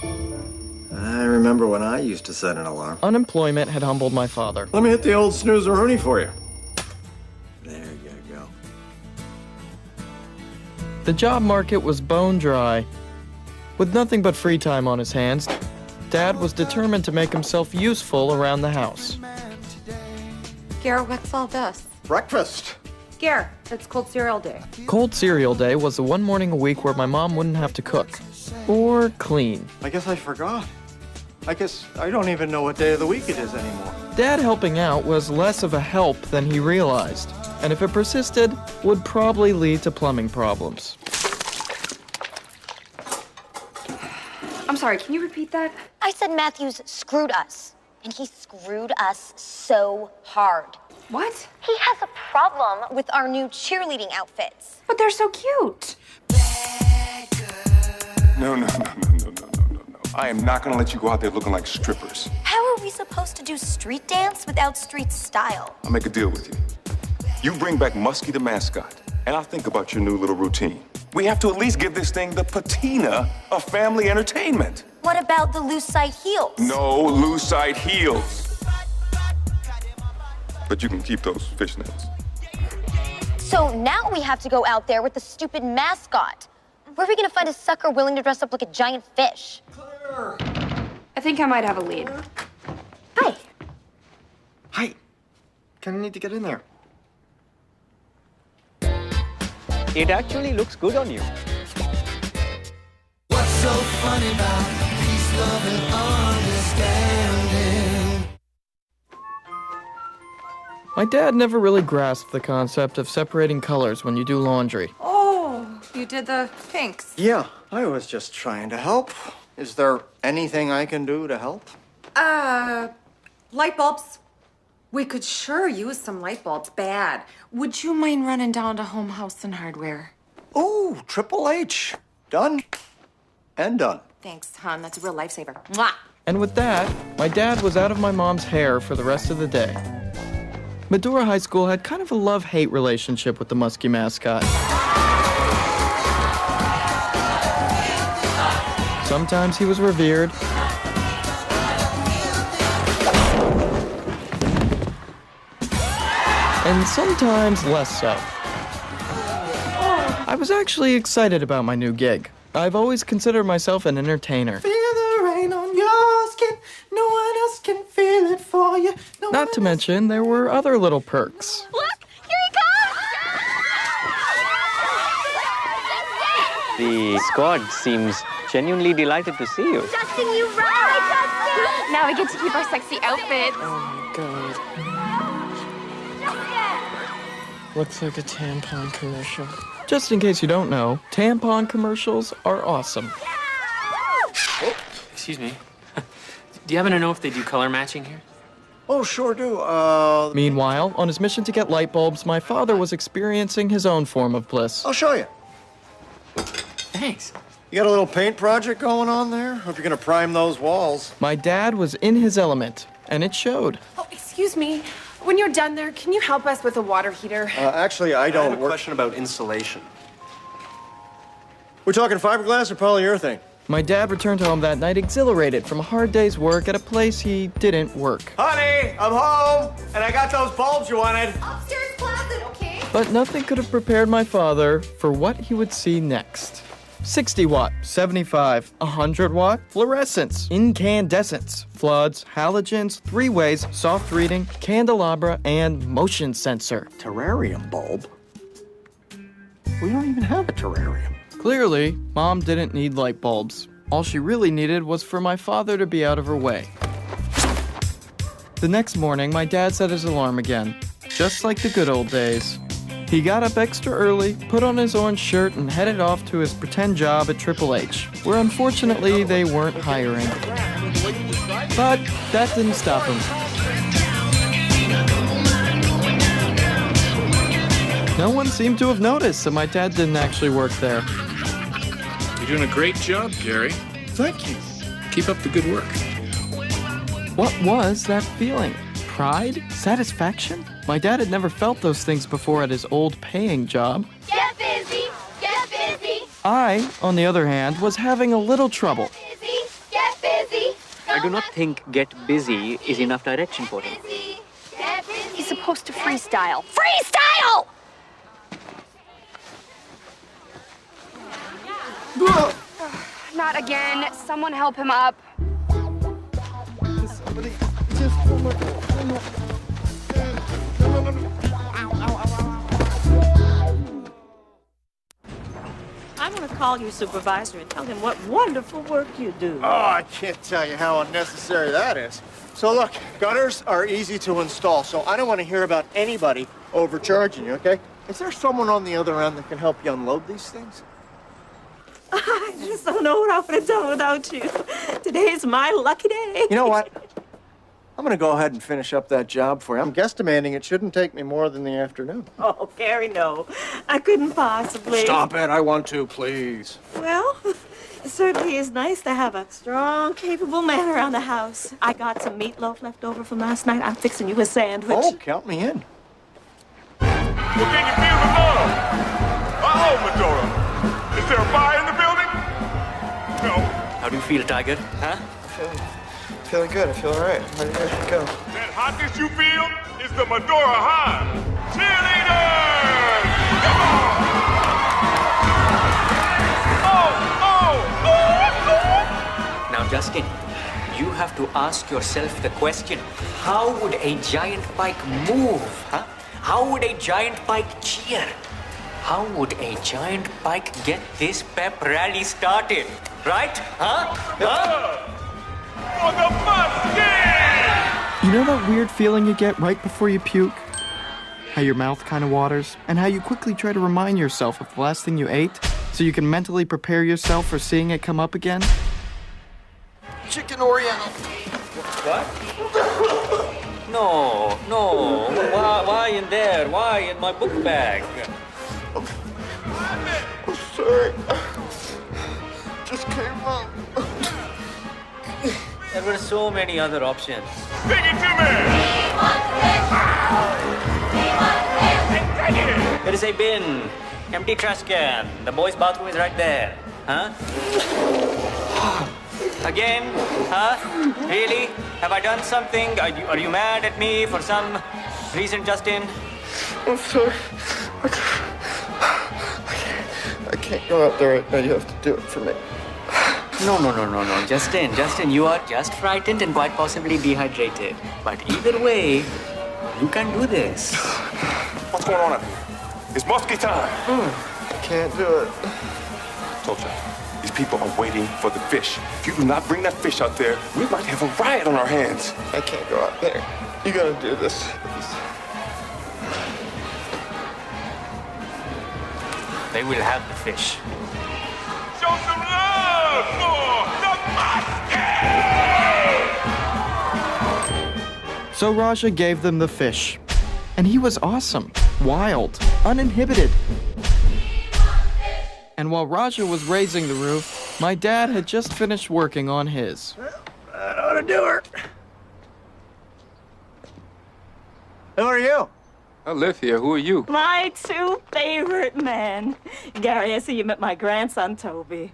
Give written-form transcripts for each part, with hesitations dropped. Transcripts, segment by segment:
I remember when I used to set an alarm. Unemployment had humbled my father. Let me hit the old snoozer-rooney for you. There you go. The job market was bone dry. With nothing but free time on his hands, Dad was determined to make himself useful around the house. Garrett, what's all this? Breakfast. Garrett, it's cold cereal day. Cold cereal day was the one morning a week where my mom wouldn't have to cook. Or clean. I guess I forgot. I guess I don't even know what day of the week it is anymore. Dad helping out was less of a help than he realized, and if it persisted, would probably lead to plumbing problems. I'm sorry, can you repeat that? I said Matthews screwed us, and he screwed us so hard. What? He has a problem with our new cheerleading outfits. But they're so cute. No. I am not gonna let you go out there looking like strippers. How are we supposed to do street dance without street style? I'll make a deal with you. You bring back Muskie the mascot, and I'll think about your new little routine. We have to at least give this thing the patina of family entertainment. What about the loose side heels? No loose side heels. But you can keep those fishnets. So now we have to go out there with the stupid mascot. Where are we gonna find a sucker willing to dress up like a giant fish? I think I might have a lead. Hi. Hi. Kinda need to get in there. It actually looks good on you. What's so funny about peace, love, and understanding? My dad never really grasped the concept of separating colors when you do laundry. Oh, you did the pinks. Yeah, I was just trying to help. Is there anything I can do to help? Light bulbs. We could sure use some light bulbs, bad. Would you mind running down to Home House and Hardware? Ooh, Triple H. Done. And done. Thanks, hon. That's a real lifesaver. Mwah! And with that, my dad was out of my mom's hair for the rest of the day. Medora High School had kind of a love-hate relationship with the Muskie mascot. Sometimes he was revered, and sometimes less so. I was actually excited about my new gig. I've always considered myself an entertainer. Feel the rain on your skin. No one else can feel it for you. Not to mention, there were other little perks. Look, here he The comes! squad seems genuinely delighted to see you. Justin, you right! Justin! Now we get to keep our sexy outfits. Oh my god. Looks like a tampon commercial. Just in case you don't know, tampon commercials are awesome. Excuse me. Do you happen to know if they do color matching here? Oh, sure do. Meanwhile, on his mission to get light bulbs, my father was experiencing his own form of bliss. I'll show you. Thanks. You got a little paint project going on there? Hope you're gonna prime those walls. My dad was in his element, and it showed. Oh, excuse me. When you're done there, can you help us with a water heater? Actually, I don't work. Question about insulation. We're talking fiberglass or polyurethane? My dad returned home that night exhilarated from a hard day's work at a place he didn't work. Honey, I'm home, and I got those bulbs you wanted. Upstairs closet, okay? But nothing could have prepared my father for what he would see next. 60 watt, 75, 100 watt, fluorescence, incandescence, floods, halogens, three-ways, soft reading, candelabra, and motion sensor. Terrarium bulb? We don't even have a terrarium. Clearly, Mom didn't need light bulbs. All she really needed was for my father to be out of her way. The next morning, my dad set his alarm again, just like the good old days. He got up extra early, put on his orange shirt, and headed off to his pretend job at Triple H, where unfortunately they weren't hiring. But that didn't stop him. No one seemed to have noticed that my dad didn't actually work there. You're doing a great job, Gary. Thank you. Keep up the good work. What was that feeling? Pride? Satisfaction? My dad had never felt those things before at his old paying job. Get busy! Get busy! I, on the other hand, was having a little trouble. Busy! Get I do not think get busy is enough direction for him. He's supposed to freestyle. Freestyle! Not again. Someone help him up. Somebody, just one more. I'm going to call your supervisor and tell him what wonderful work you do. Oh, I can't tell you how unnecessary that is. So look, gutters are easy to install, so I don't want to hear about anybody overcharging you, okay? Is there someone on the other end that can help you unload these things? I just don't know what I would have done without you. Today's my lucky day. You know what? I'm gonna go ahead and finish up that job for you. I'm guesstimating it shouldn't take me more than the afternoon. Oh, Gary, no. I couldn't possibly. Stop it, I want to, please. Well, it certainly is nice to have a strong, capable man around the house. I got some meatloaf left over from last night. I'm fixing you a sandwich. Oh, count me in. Well, can you feel the love? Uh-oh, Medora. Is there a fire in the building? No. How do you feel, Tiger? Huh? Feeling good, I feel all right. Ready to go. That hotness you feel is the Medora High. Cheerleaders! Come on! Now, Justin, you have to ask yourself the question, how would a giant pike move, huh? How would a giant pike cheer? How would a giant pike get this pep rally started? Right? Huh? For the musket! You know that weird feeling you get right before you puke? How your mouth kind of waters, and how you quickly try to remind yourself of the last thing you ate so you can mentally prepare yourself for seeing it come up again? Chicken Oriental. What? No. Why in there? Why in my book bag? I'm sorry. Just came up. There were so many other options. Sing it to me! There is a bin, empty trash can. The boys' bathroom is right there. Huh? Again? Huh? Really? Have I done something? Are you mad at me for some reason, Justin? I'm sorry. I can't go out there right now. You have to do it for me. No. Justin, you are just frightened and quite possibly dehydrated. But either way, you can do this. What's going on up here? It's muskie time. Can't do it. Told you, these people are waiting for the fish. If you do not bring that fish out there, we might have a riot on our hands. I can't go out there. You gotta do this, please. They will have the fish. Show some love for the muskie! So Raja gave them the fish. And he was awesome, wild, uninhibited. And while Raja was raising the roof, my dad had just finished working on his. That ought to do her. Who are you? I live here. Who are you? My two favorite men. Gary, I see you met my grandson, Toby.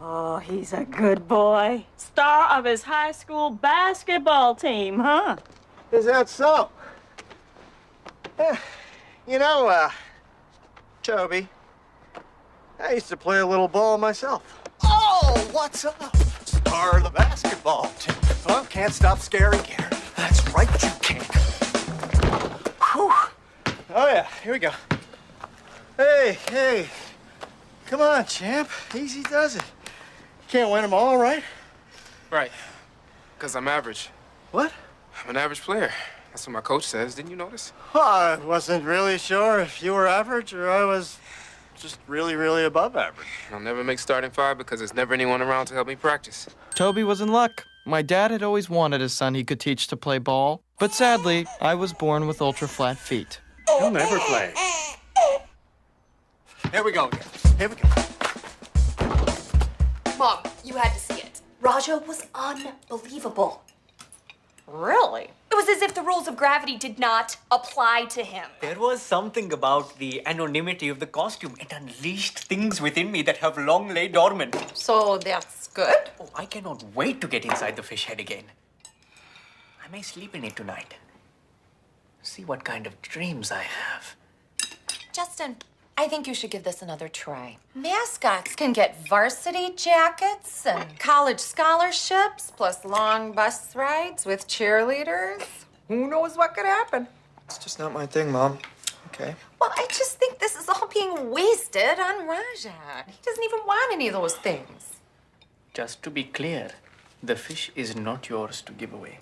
Oh, he's a good boy. Star of his high school basketball team, huh? Is that so? You know, Toby, I used to play a little ball myself. Oh, what's up? Star of the basketball team. Well, can't stop Scary Gary. That's right, you can't. Whew. Oh, yeah, here we go. Hey. Come on, champ. Easy does it. Can't win them all, right? Right. Because I'm average. What? I'm an average player. That's what my coach says. Didn't you notice? Well, I wasn't really sure if you were average or I was just really, really above average. I'll never make starting five because there's never anyone around to help me practice. Toby was in luck. My dad had always wanted a son he could teach to play ball. But sadly, I was born with ultra-flat feet. He'll never play. Here we go again. Here we go. Mom, you had to see it. Raja was unbelievable. Really? It was as if the rules of gravity did not apply to him. There was something about the anonymity of the costume. It unleashed things within me that have long lay dormant. So that's good? Oh, I cannot wait to get inside the fish head again. I may sleep in it tonight. See what kind of dreams I have. Justin, I think you should give this another try. Mascots can get varsity jackets and college scholarships, plus long bus rides with cheerleaders. Who knows what could happen? It's just not my thing, Mom. Okay. Well, I just think this is all being wasted on Rajat. He doesn't even want any of those things. Just to be clear, the fish is not yours to give away.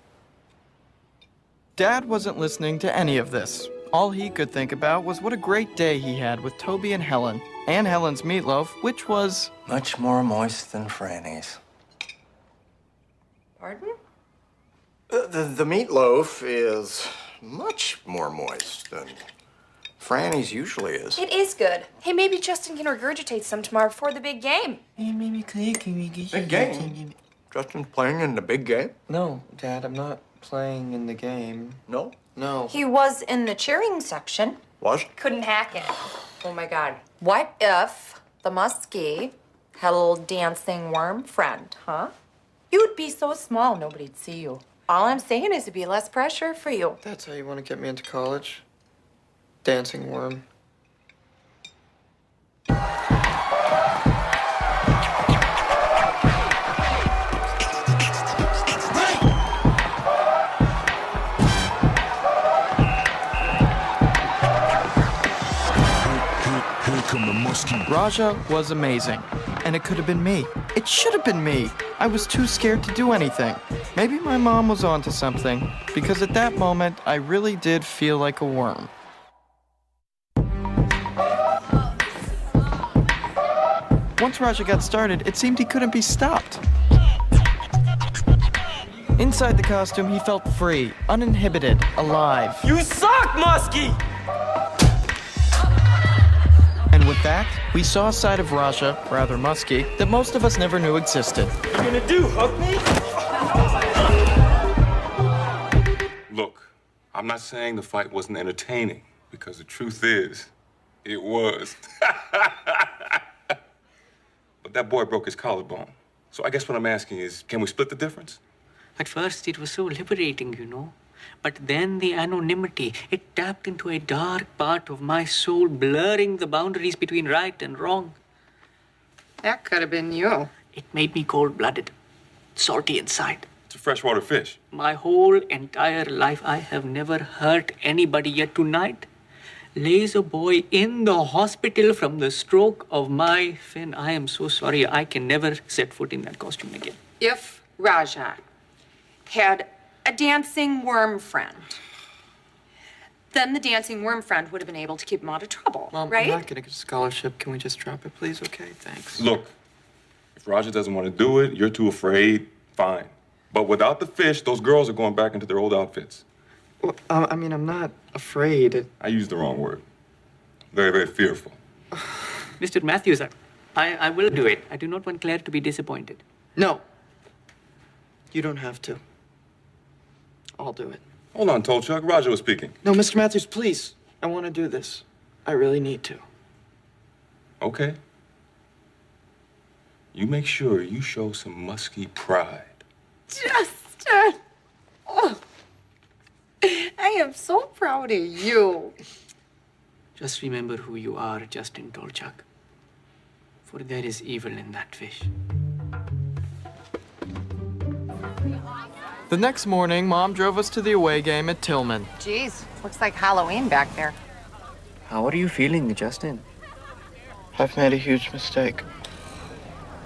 Dad wasn't listening to any of this. All he could think about was what a great day he had with Toby and Helen's meatloaf, which was much more moist than Franny's. Pardon? The meatloaf is much more moist than Franny's usually is. It is good. Hey, maybe Justin can regurgitate some tomorrow before the big game. Big game? Justin's playing in the big game? No, Dad, I'm not playing in the game. No? No. He was in the cheering section. Was? Couldn't hack it. Oh my God. What if the muskie had a little dancing worm friend, huh? You'd be so small, nobody'd see you. All I'm saying is it'd be less pressure for you. That's how you want to get me into college? Dancing worm. Raja was amazing, and it could have been me. It should have been me. I was too scared to do anything. Maybe my mom was onto something, because at that moment, I really did feel like a worm. Once Raja got started, it seemed he couldn't be stopped. Inside the costume, he felt free, uninhibited, alive. You suck, Muskie! And with that, we saw a side of Raja, rather musky, that most of us never knew existed. What are you gonna do, hug me? Look, I'm not saying the fight wasn't entertaining, because the truth is, it was. But that boy broke his collarbone. So I guess what I'm asking is, can we split the difference? At first, it was so liberating, you know. But then the anonymity, it tapped into a dark part of my soul, blurring the boundaries between right and wrong. That could have been you. It made me cold-blooded, salty inside. It's a freshwater fish. My whole entire life, I have never hurt anybody, yet tonight lays a boy in the hospital from the stroke of my fin. I am so sorry. I can never set foot in that costume again. If Raja had a dancing worm friend, then the dancing worm friend would have been able to keep him out of trouble, Mom, right? I'm not gonna get a scholarship. Can we just drop it, please? Okay, thanks. Look, if Roger doesn't want to do it, you're too afraid, fine. But without the fish, those girls are going back into their old outfits. Well, I mean, I'm not afraid. I used the wrong word. Very, very fearful. Mr. Matthews, I will do it. I do not want Claire to be disappointed. No. You don't have to. I'll do it. Hold on, Tolchuk. Roger was speaking. No, Mr. Matthews, please. I want to do this. I really need to. Okay. You make sure you show some musky pride. Justin! Oh, I am so proud of you. Just remember who you are, Justin Tolchuk. For there is evil in that fish. The next morning, Mom drove us to the away game at Tillman. Jeez, looks like Halloween back there. How are you feeling, Justin? I've made a huge mistake.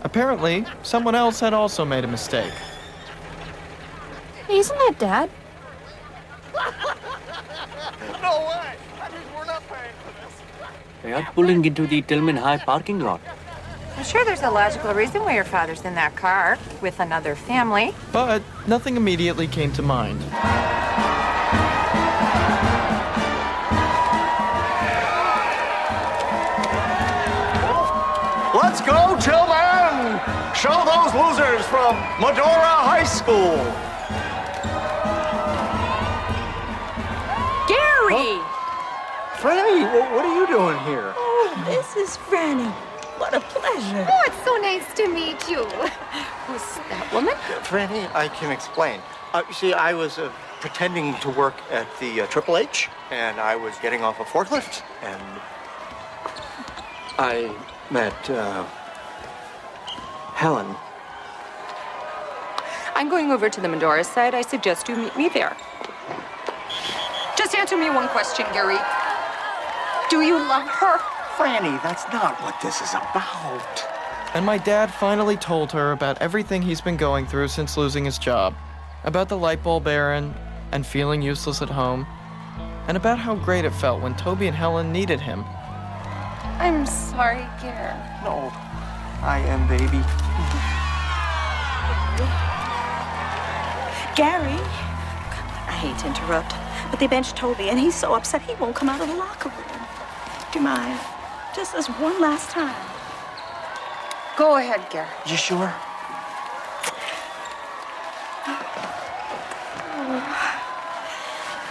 Apparently, someone else had also made a mistake. Hey, isn't that Dad? No way! I mean, we're not paying for this. They are pulling into the Tillman High parking lot. I'm sure there's a logical reason why your father's in that car with another family. But nothing immediately came to mind. Let's go, Tillman! Show those losers from Medora High School! Franny, what are you doing here? Oh, this is Franny. What a pleasure. Oh, it's so nice to meet you. Who's that woman? Franny, I can explain. You see, I was pretending to work at the Triple H, and I was getting off a forklift, and I met Helen. I'm going over to the Medora side. I suggest you meet me there. Just answer me one question, Gary. Do you love her? Franny, that's not what this is about. And my dad finally told her about everything he's been going through since losing his job, about the light bulb errand and feeling useless at home, and about how great it felt when Toby and Helen needed him. I'm sorry, Gary. No, I am, baby. Gary, I hate to interrupt, but they benched Toby, and he's so upset he won't come out of the locker room. Do you mind? Just this one last time. Go ahead, Gary. You sure?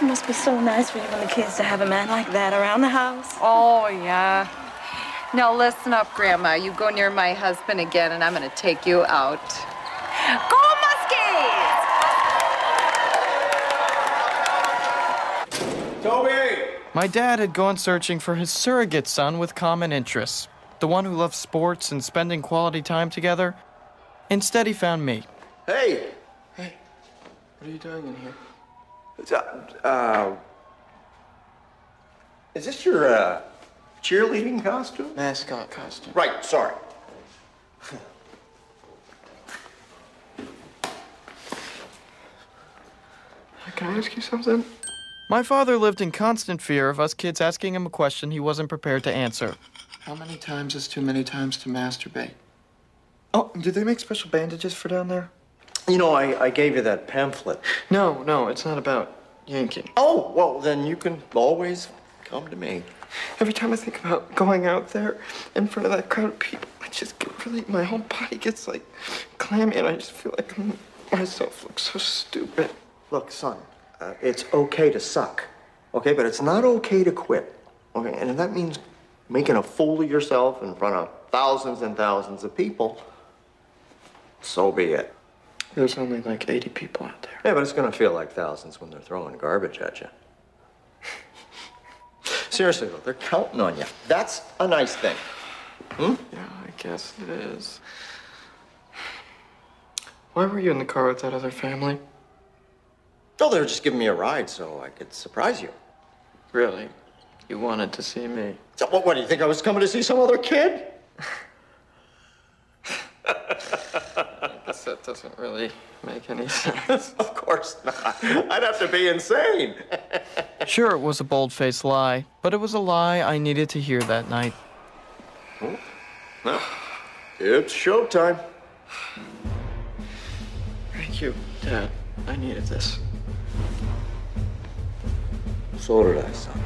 It must be so nice for you and the kids to have a man like that around the house. Oh, yeah. Now listen up, Grandma. You go near my husband again, and I'm going to take you out. Go Muskies! Toby! My dad had gone searching for his surrogate son with common interests, the one who loved sports and spending quality time together. Instead, he found me. Hey! Hey, what are you doing in here? Is this your cheerleading costume? Mascot costume. Right, sorry. Can I ask you something? My father lived in constant fear of us kids asking him a question he wasn't prepared to answer. How many times is too many times to masturbate? Oh, did they make special bandages for down there? You know, I gave you that pamphlet. No, it's not about yanking. Oh, well, then you can always come to me. Every time I think about going out there in front of that crowd of people, I just get really, my whole body gets like clammy, and I just feel like myself looks so stupid. Look, son, it's okay to suck, okay? But it's not okay to quit, okay? And if that means making a fool of yourself in front of thousands and thousands of people, so be it. There's only like 80 people out there. Yeah, but it's gonna feel like thousands when they're throwing garbage at you. Seriously, though, they're counting on you. That's a nice thing. Hmm? Yeah, I guess it is. Why were you in the car with that other family? Oh, they were just giving me a ride so I could surprise you. Really? You wanted to see me? So, what do you think I was coming to see some other kid? I guess that doesn't really make any sense. Of course not. I'd have to be insane. Sure, it was a bold-faced lie, but it was a lie I needed to hear that night. Well, it's showtime. Thank you, Dad. I needed this. So did I, son.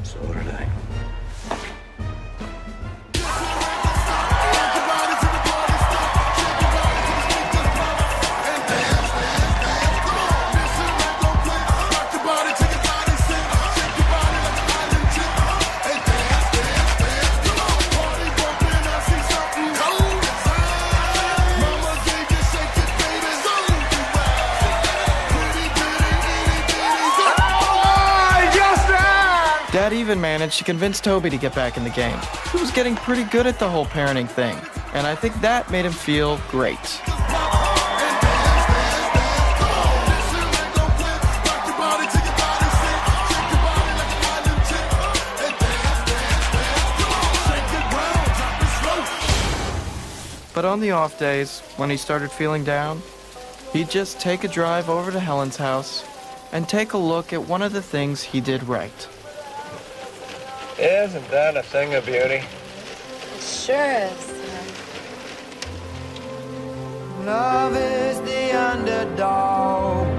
So did I. Dad even managed to convince Toby to get back in the game. He was getting pretty good at the whole parenting thing, and I think that made him feel great. But on the off days, when he started feeling down, he'd just take a drive over to Helen's house and take a look at one of the things he did right. Isn't that a thing of beauty? Sure is. Love is the underdog.